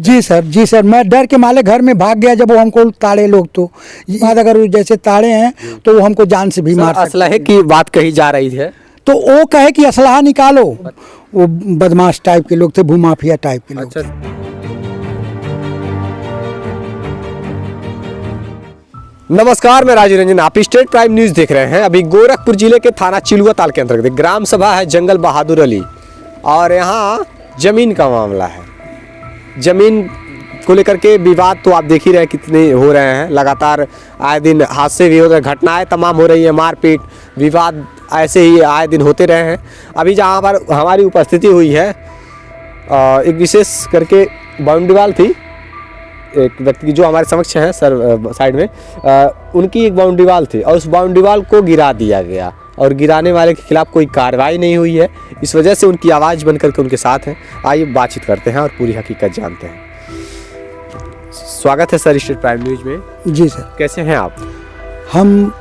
जी sir, मैं डर के मारे घर में भाग गया जब वो हमको ताड़े लोग। तो अगर वो जैसे ताड़े हैं तो वो हमको जान से भी मार सकते। असलहे की बात कही जा रही है, तो वो कहे कि असलहा निकालो। वो बदमाश टाइप के लोग थे, भूमाफिया टाइप के लोग। नमस्कार, मैं राजीव रंजन, आप स्टेट प्राइम न्यूज देख रहे हैं। अभी गोरखपुर जिले के थाना चिलुआ ताल के अंतर्गत ग्राम सभा है जंगल बहादुर अली, और यहाँ जमीन का मामला है। जमीन को लेकर के विवाद तो आप देख ही रहे कितने हो रहे हैं। लगातार आए दिन हादसे भी हो रहे, घटनाएं तमाम हो रही है, मारपीट विवाद ऐसे ही आए दिन होते रहे हैं। अभी जहाँ पर हमारी उपस्थिति हुई है, एक विशेष करके बाउंड्री वाल थी, एक व्यक्ति की जो हमारे समक्ष है सर साइड में, उनकी एक बाउंड्री वाल थी और उस बाउंड्री वाल को गिरा दिया गया और गिराने वाले के खिलाफ कोई कार्रवाई नहीं हुई है। इस वजह से उनकी आवाज़ बन करके उनके साथ हैं। आइए बातचीत करते हैं और पूरी हकीकत जानते हैं। स्वागत है सर स्टेट प्राइम न्यूज में। जी सर, कैसे हैं आप? हम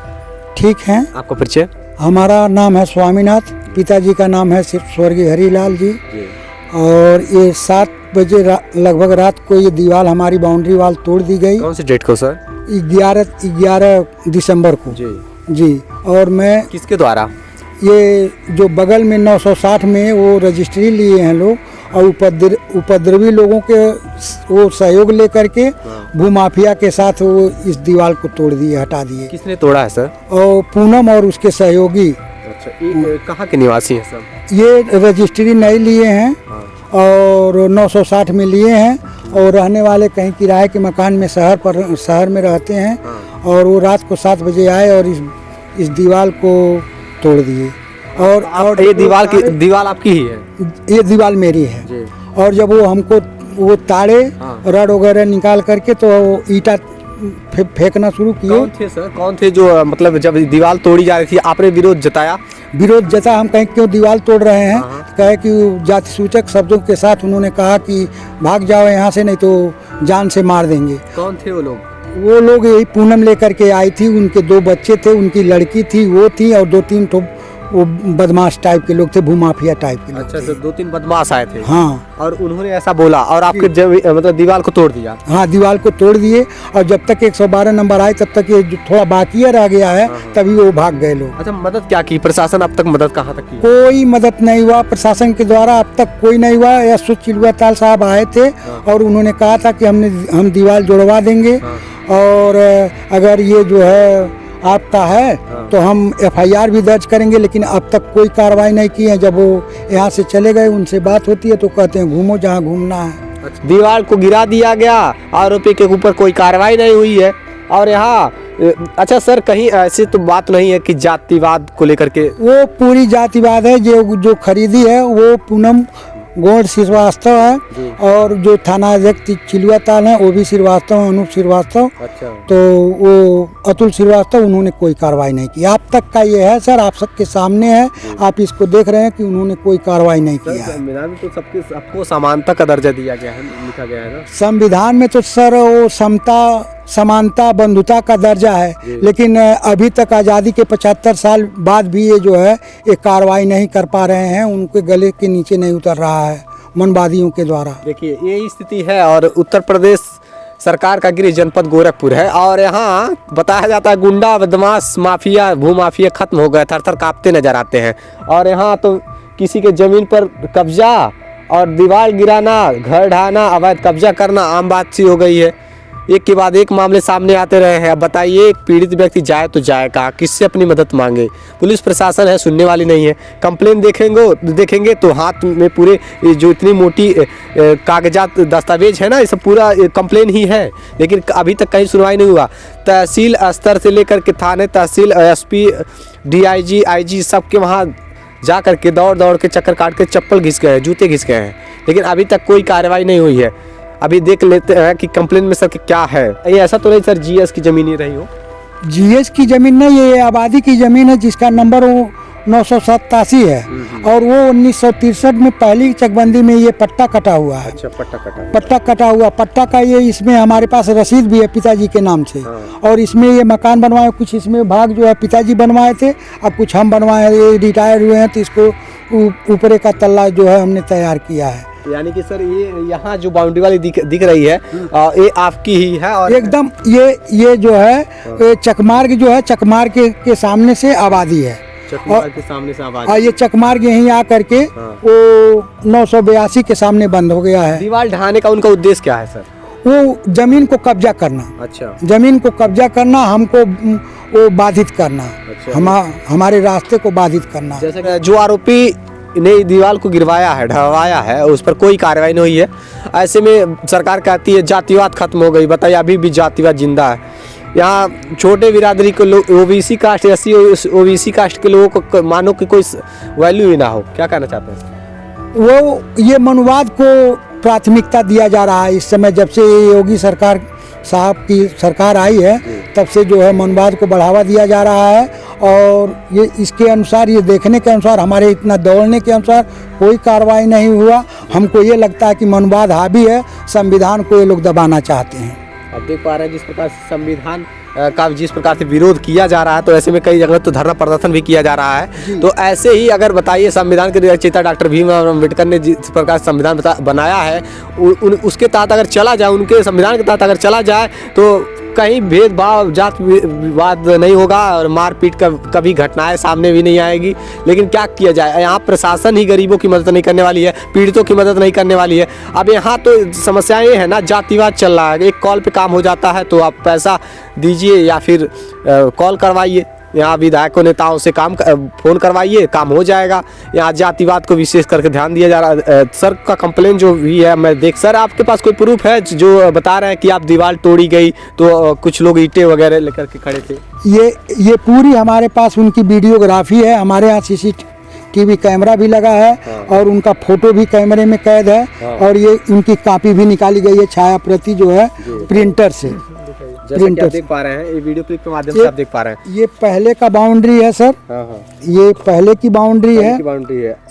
ठीक हैं। आपका परिचय? हमारा नाम है स्वामीनाथ, पिताजी का नाम है सिर्फ स्वर्गीय हरीलाल जी। और ये 7 बजे लगभग रात को ये दीवार हमारी बाउंड्री वाल तोड़ दी गई। कौन सी डेट को सर? 11 दिसंबर को जी। और मैं किसके द्वारा? ये जो बगल में 960 में वो रजिस्ट्री लिए हैं लोग, और उपद्रवी लोगों के वो सहयोग लेकर के भूमाफिया के साथ वो इस दीवार को तोड़ दिए, हटा दिए। किसने तोड़ा है सर? और पूनम और उसके सहयोगी। अच्छा, कहाँ के निवासी हैं सब? ये रजिस्ट्री नहीं लिए हैं और 960 में लिए हैं, और रहने वाले कहीं किराए के मकान में शहर में रहते हैं। और वो रात को 7 बजे आए और इस दीवार को तोड़ दिए। और ये दीवार आपकी ही है? ये दीवार मेरी है जी। और जब वो हमको वो ताड़े रड वगैरह निकाल करके तो ईटा फेंकना शुरू किए। कौन थे सर? कौन थे जो मतलब जब दीवार तोड़ी जा रही थी आपने विरोध जताया? हम कहीं क्यों दीवार तोड़ रहे हैं, कहे कि जाति सूचक शब्दों के साथ उन्होंने कहा कि भाग जाओ यहाँ से, नहीं तो जान से मार देंगे। कौन थे वो लोग? वो लोग यही पूनम लेकर के आई थी, उनके 2 बच्चे थे, उनकी लड़की थी, वो थी, और 2-3 तो वो बदमाश टाइप के लोग थे, भूमाफिया टाइप के लोग। अच्छा, तो 2-3 बदमाश आए थे। हाँ, और उन्होंने ऐसा बोला और आपके मतलब दीवार को तोड़ दिया? हाँ, दीवार को तोड़ दिए। और जब तक 112 नंबर आए तब तक ये थोड़ा बाकी रह गया है, तभी वो भाग गए लोग। अच्छा, मदद क्या की प्रशासन? अब तक मदद कहाँ तक की? कोई मदद नहीं हुआ प्रशासन के द्वारा, अब तक कोई नहीं हुआ। एसओ चिलुआ ताल साहब आए थे और उन्होंने कहा था कि हम दीवार जोड़वा देंगे, और अगर ये जो है आपका है तो हम FIR भी दर्ज करेंगे, लेकिन अब तक कोई कार्रवाई नहीं की है। जब वो यहाँ से चले गए, उनसे बात होती है तो कहते हैं घूमो जहाँ घूमना है। अच्छा, दीवार को गिरा दिया गया, आरोपी के ऊपर कोई कार्रवाई नहीं हुई है। और यहाँ अच्छा सर, कहीं ऐसी तो बात नहीं है कि जातिवाद को लेकर के? वो पूरी जातिवाद है। जो खरीदी है वो पूनम गौड़ श्रीवास्तव है, और जो थाना अध्यक्ष चिलुआ ताल है वो भी श्रीवास्तव, अनूप श्रीवास्तव। अच्छा। तो वो अतुल श्रीवास्तव, उन्होंने कोई कार्रवाई नहीं की। आप तक का ये है सर, आप सबके सामने है, आप इसको देख रहे हैं कि उन्होंने कोई कार्रवाई नहीं किया है। संविधान में तो सबको समानता का दर्जा दिया गया है, लिखा गया है ना संविधान में। तो सर वो समता, समानता, बंधुता का दर्जा है, लेकिन अभी तक आज़ादी के 75 साल बाद भी ये जो है ये कार्रवाई नहीं कर पा रहे हैं, उनके गले के नीचे नहीं उतर रहा है मनवादियों के द्वारा। देखिए यही स्थिति है। और उत्तर प्रदेश सरकार का गृह जनपद गोरखपुर है, और यहाँ बताया जाता है गुंडा बदमाश माफिया भूमाफिया खत्म हो गए, थर-थर कांपते नजर आते हैं। और यहाँ तो किसी के जमीन पर कब्जा और दीवार गिराना, घर ढहाना, अवैध कब्जा करना आम बात सी हो गई है। एक के बाद एक मामले सामने आते रहे हैं। अब बताइए, एक पीड़ित व्यक्ति जाए तो जाए कहाँ, किससे अपनी मदद मांगे? पुलिस प्रशासन है, सुनने वाली नहीं है। कंप्लेन देखेंगे तो हाथ में पूरे जो इतनी मोटी कागजात दस्तावेज है ना, ये सब पूरा कंप्लेन ही है, लेकिन अभी तक कहीं सुनवाई नहीं हुआ। तहसील स्तर से लेकर के थाने, तहसील, SP, DIG, IG सबके वहाँ जा करके दौड़ के चक्कर काट के चप्पल घिस गए हैं, जूते घिस गए हैं, लेकिन अभी तक कोई कार्रवाई नहीं हुई है। अभी देख लेते हैं कि कंप्लेन में सर क्या है। ये ऐसा तो नहीं सर GS की जमीन ही रही हो? GS की जमीन नहीं, ये आबादी की जमीन है जिसका नंबर वो 987 है, और वो 1963 में पहली चकबंदी में ये पट्टा कटा हुआ है। अच्छा, पट्टा कटा हुआ पट्टा का ये, इसमें हमारे पास रसीद भी है पिताजी के नाम से। और इसमें ये मकान बनवाए, कुछ इसमें भाग जो है पिताजी बनवाए थे, अब कुछ हम बनवाए। ये रिटायर हुए हैं तो इसको ऊपरे का तल्ला जो है हमने तैयार किया है। यानी कि सर ये यहाँ जो बाउंड्री वाली दिख रही है ये आपकी ही है और एकदम ये जो है ये चकमार्ग जो है चकमार्ग के सामने से आबादी है चकमार्ग के सामने से आबादी। और ये चकमार्ग यहीं आ करके वो 982 के सामने बंद हो गया है। दीवार ढहाने का उनका उद्देश्य क्या है सर? वो जमीन को कब्जा करना। अच्छा। जमीन को कब्जा करना, हमको वो बाधित करना। अच्छा। हमारे रास्ते को बाधित करना। जैसे कि जो आरोपी ने दीवार को गिरवाया है, ढहवाया है, उस पर कोई कार्रवाई नहीं हुई है। ऐसे में सरकार कहती है जातिवाद खत्म हो गई। बताइए अभी भी जातिवाद जिंदा है। यहाँ छोटे बिरादरी के लोग OBC caste SC OBC caste के लोगों को मानो कि कोई वैल्यू ही ना हो। क्या कहना चाहते हैं? वो ये मनुवाद को प्राथमिकता दिया जा रहा है इस समय। जब से योगी सरकार साहब की सरकार आई है तब से जो है मनुवाद को बढ़ावा दिया जा रहा है। और ये इसके अनुसार, ये देखने के अनुसार, हमारे इतना दौड़ने के अनुसार कोई कार्रवाई नहीं हुआ। हमको ये लगता है कि मनुवाद हावी है, संविधान को ये लोग दबाना चाहते हैं। अब देख पा रहे हैं जिस प्रकार से संविधान का जिस प्रकार से विरोध किया जा रहा है, तो ऐसे में कई जगह तो धरना प्रदर्शन भी किया जा रहा है। तो ऐसे ही अगर बताइए संविधान के रचयिता डॉक्टर भीमराव अम्बेडकर ने जिस प्रकार से संविधान बनाया है उसके तहत अगर चला जाए, उनके संविधान के तहत अगर चला जाए तो कहीं भेदभाव जात विवाद नहीं होगा और मारपीट का कभी घटनाएं सामने भी नहीं आएगी। लेकिन क्या किया जाए, यहाँ प्रशासन ही गरीबों की मदद नहीं करने वाली है, पीड़ितों की मदद नहीं करने वाली है। अब यहाँ तो समस्या ये है ना, जातिवाद चल रहा है। एक कॉल पे काम हो जाता है तो आप पैसा दीजिए या फिर कॉल करवाइए। यहाँ विधायकों नेताओं से फ़ोन करवाइए, काम हो जाएगा। यहाँ जातिवाद को विशेष करके ध्यान दिया जा रहा है। सर का कंप्लेन जो भी है मैं देख, सर आपके पास कोई प्रूफ है जो बता रहे हैं कि आप दीवार तोड़ी गई तो कुछ लोग ईंटें वगैरह लेकर के खड़े थे? ये पूरी हमारे पास उनकी वीडियोग्राफी है। हमारे यहाँ CCTV कैमरा भी लगा है और उनका फोटो भी कैमरे में कैद है। और ये उनकी कॉपी भी निकाली गई है, छाया प्रति जो है प्रिंटर से। जैसे कि आप देख पा रहे हैं, ये वीडियो क्लिप के माध्यम से आप देख पा रहे हैं। ये पहले का बाउंड्री है सर। ये पहले की बाउंड्री है।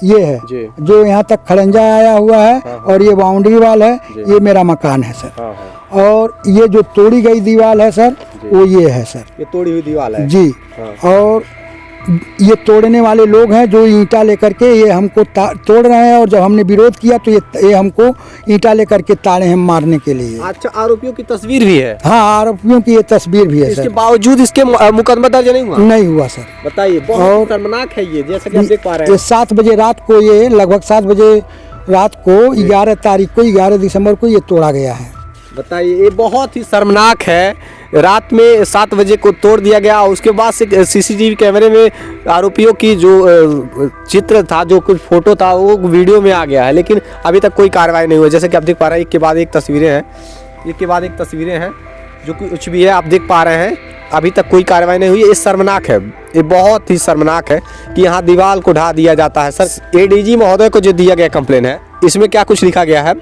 ये है जो यहाँ तक खड़ंजा आया हुआ है और ये बाउंड्री वाल है। ये मेरा मकान है सर। और ये जो तोड़ी गई दीवार है सर, वो ये है सर। ये तोड़ी हुई दीवार है जी। और ये तोड़ने वाले लोग हैं जो ईंटा लेकर के ये हमको तोड़ रहे हैं। और जब हमने विरोध किया तो ये हमको ईंटा लेकर के ताड़े हैं मारने के लिए। अच्छा, आरोपियों की तस्वीर भी है? हाँ, आरोपियों की ये तस्वीर भी है। इसके बावजूद इसके मुकदमा दर्ज नहीं हुआ? नहीं हुआ सर। बताइए, बहुत शर्मनाक है ये। जैसे कि आप देख पा रहे हैं, 7 बजे रात को, ये लगभग 7 बजे रात को 11 तारीख को 11 दिसंबर को ये तोड़ा गया है। बताइए, ये बहुत ही शर्मनाक है। रात में 7 बजे को तोड़ दिया गया। उसके बाद से CCTV कैमरे में आरोपियों की जो चित्र था, जो कुछ फोटो था, वो वीडियो में आ गया है। लेकिन अभी तक कोई कार्रवाई नहीं हुई। जैसे कि आप देख पा रहे हैं, एक के बाद एक तस्वीरें हैं, एक के बाद एक तस्वीरें हैं, जो कुछ भी है आप देख पा रहे हैं। अभी तक कोई कार्रवाई नहीं हुई। ये शर्मनाक है, ये बहुत ही शर्मनाक है कि यहाँ दीवार को ढा दिया जाता है। सर, ADG महोदय को जो दिया गया कंप्लेन है, इसमें क्या कुछ लिखा गया है?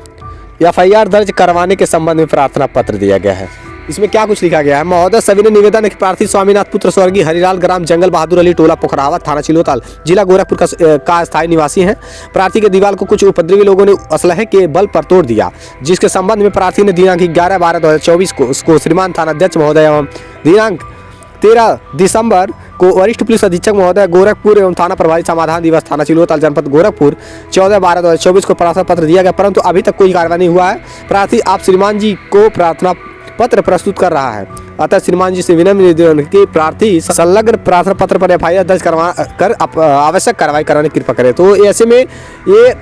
FIR दर्ज करवाने के संबंध में प्रार्थना पत्र दिया गया है। इसमें क्या कुछ लिखा गया है? महोदय सभी ने निवेदन है कि प्रार्थी स्वामीनाथ पुत्र स्वर्गीय हरिलाल ग्राम जंगल बहादुर अली टोला पोखरावा थाना चिलोताल जिला गोरखपुर का स्थायी निवासी हैं। प्रार्थी के दीवार को कुछ उपद्रवी लोगों ने असलहे के बल पर तोड़ दिया, जिसके संबंध में प्रार्थी ने दिनांक 11/12/2024 को श्रीमान थाना अध्यक्ष महोदय एवं दिनांक 13 दिसंबर को वरिष्ठ पुलिस अधीक्षक महोदय गोरखपुर एवं थाना प्रभारी समाधान दिवस थाना चिलोताल जनपद गोरखपुर 14/12/2024 को प्रार्थना पत्र दिया गया, परंतु अभी तक कोई कार्रवाई नहीं हुआ है। प्रार्थी आप श्रीमान जी को प्रार्थना पत्र प्रस्तुत कर रहा है। अतः श्रीमान जी से विनम्र निवेदन कि प्रार्थी संलग्न प्रार्थना पत्र पर FIR दर्ज करवा कर आवश्यक कार्रवाई कराने की कृपा करें। तो ऐसे में ये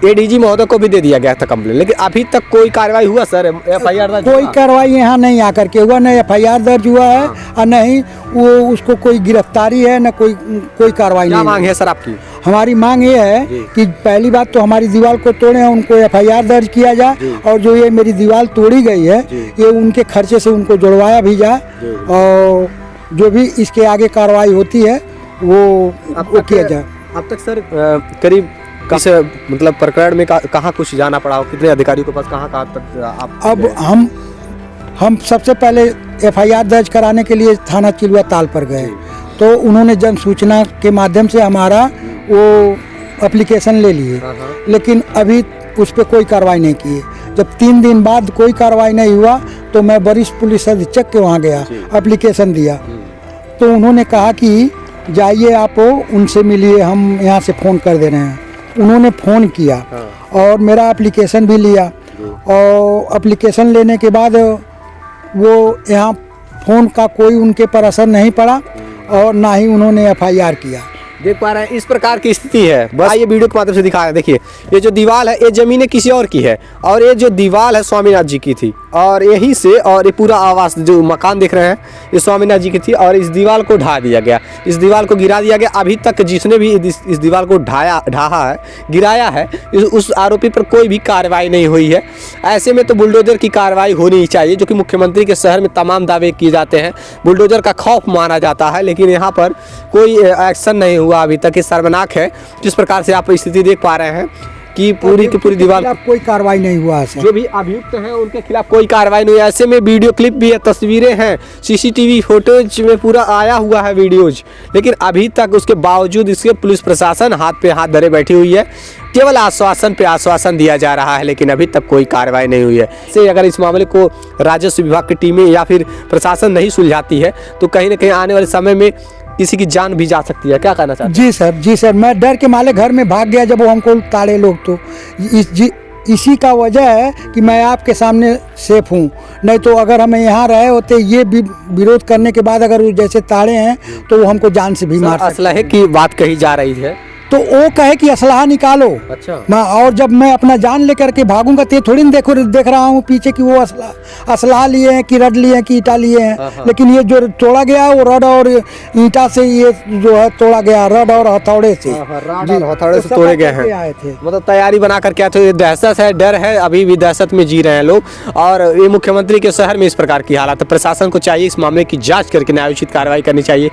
ADG महोदय को भी दे दिया गया था कंप्लेन, लेकिन अभी तक कोई कार्रवाई हुआ सर? FIR दर्ज कोई कार्रवाई यहाँ नहीं आकर के हुआ, न FIR दर्ज हुआ है और न ही वो उसको कोई गिरफ्तारी है, न कोई कार्रवाई नहीं। क्या मांग है सर आपकी? हमारी मांग ये है कि पहली बात तो हमारी दीवार को तोड़े हैं, उनको FIR दर्ज किया जाए। और जो ये मेरी दीवार तोड़ी गई है, ये उनके खर्चे से उनको जुड़वाया भी जाए। और जो भी इसके आगे कार्रवाई होती है वो किया जाए। अब तक सर करीब किस मतलब प्रकरण में कहाँ कुछ जाना पड़ा हो? कितने अधिकारियों के पास कहाँ तक आप? अब हम सबसे पहले FIR दर्ज कराने के लिए थाना चिलुआताल पर गए, तो उन्होंने जन सूचना के माध्यम से हमारा वो एप्लीकेशन ले लिए, लेकिन अभी उस पर कोई कार्रवाई नहीं की। जब 3 दिन बाद कोई कार्रवाई नहीं हुआ तो मैं वरिष्ठ पुलिस अधीक्षक के वहाँ गया, एप्लीकेशन दिया, तो उन्होंने कहा कि जाइए आप उनसे मिलिए, हम यहाँ से फ़ोन कर दे रहे हैं। उन्होंने फ़ोन किया और मेरा एप्लीकेशन भी लिया, और एप्लीकेशन लेने के बाद वो यहाँ फ़ोन का कोई उनके पर असर नहीं पड़ा और ना ही उन्होंने एफआईआर किया। देख पा रहे हैं इस प्रकार की स्थिति है। बस ये वीडियो के माध्यम से दिखा रहे हैं। देखिए ये जो दीवार है ये जमीनें किसी और की है, और ये जो दीवार है स्वामीनाथ जी की थी, और यहीं से और ये पूरा आवास जो मकान देख रहे हैं ये स्वामीनाथ जी की थी, और इस दीवार को ढा दिया गया, इस दीवार को गिरा दिया गया। अभी तक जिसने भी इस दीवार को ढाहा है, गिराया है, उस आरोपी पर कोई भी कार्रवाई नहीं हुई है। ऐसे में तो बुलडोजर की कार्रवाई होनी ही चाहिए, जो कि मुख्यमंत्री के शहर में तमाम दावे किए जाते हैं, बुलडोजर का खौफ माना जाता है, लेकिन यहाँ पर कोई एक्शन नहीं हुआ अभी तक। ये शर्मनाक है जिस प्रकार से आप स्थिति देख पा रहे हैं कि पूरी की पूरी दीवार, कोई कार्रवाई नहीं हुआ है। जो भी अभियुक्त हैं उनके खिलाफ कोई कार्रवाई नहीं हुई। ऐसे में वीडियो क्लिप भी है, तस्वीरें हैं, सीसीटीवी फुटेज में पूरा आया हुआ है वीडियोज, लेकिन अभी तक उसके बावजूद इसके पुलिस प्रशासन हाथ पे हाथ धरे बैठी हुई है। केवल आश्वासन पे आश्वासन दिया जा रहा है, लेकिन अभी तक कोई कार्रवाई नहीं हुई है। से अगर इस मामले को राजस्व विभाग की टीमें या फिर प्रशासन नहीं सुलझाती है तो कहीं ना कहीं आने वाले समय में किसी की जान भी जा सकती है। क्या कहना चाहते हैं? जी सर, मैं डर के मारे घर में भाग गया जब वो हमको ताड़े लोग, तो इसी का वजह है कि मैं आपके सामने सेफ हूँ। नहीं तो अगर हम यहाँ रहे होते ये विरोध करने के बाद अगर वो जैसे ताड़े हैं तो वो हमको जान से भी मार सकते। असलहे की बात कही जा रही है तो वो कहे कि असलहा निकालो। अच्छा। मैं और जब मैं अपना जान लेकर के भागूंगा तो ये थोड़ी ना देख रहा हूँ पीछे कि वो असलहा लिए हैं कि रड लिए हैं कि ईटा लिए हैं, लेकिन ये जो तोड़ा गया वो रड और ईटा से, ये जो है तोड़ा गया रड और हथौड़े से। हथौड़े से तोड़े गए हैं। आए थे, मतलब तैयारी बना करके आए थे। दहशत है, डर है, अभी भी दहशत में जी रहे हैं लोग। और ये मुख्यमंत्री के शहर में इस प्रकार की हालत है। प्रशासन को चाहिए इस मामले की जाँच करके न्यायोचित कार्रवाई करनी चाहिए।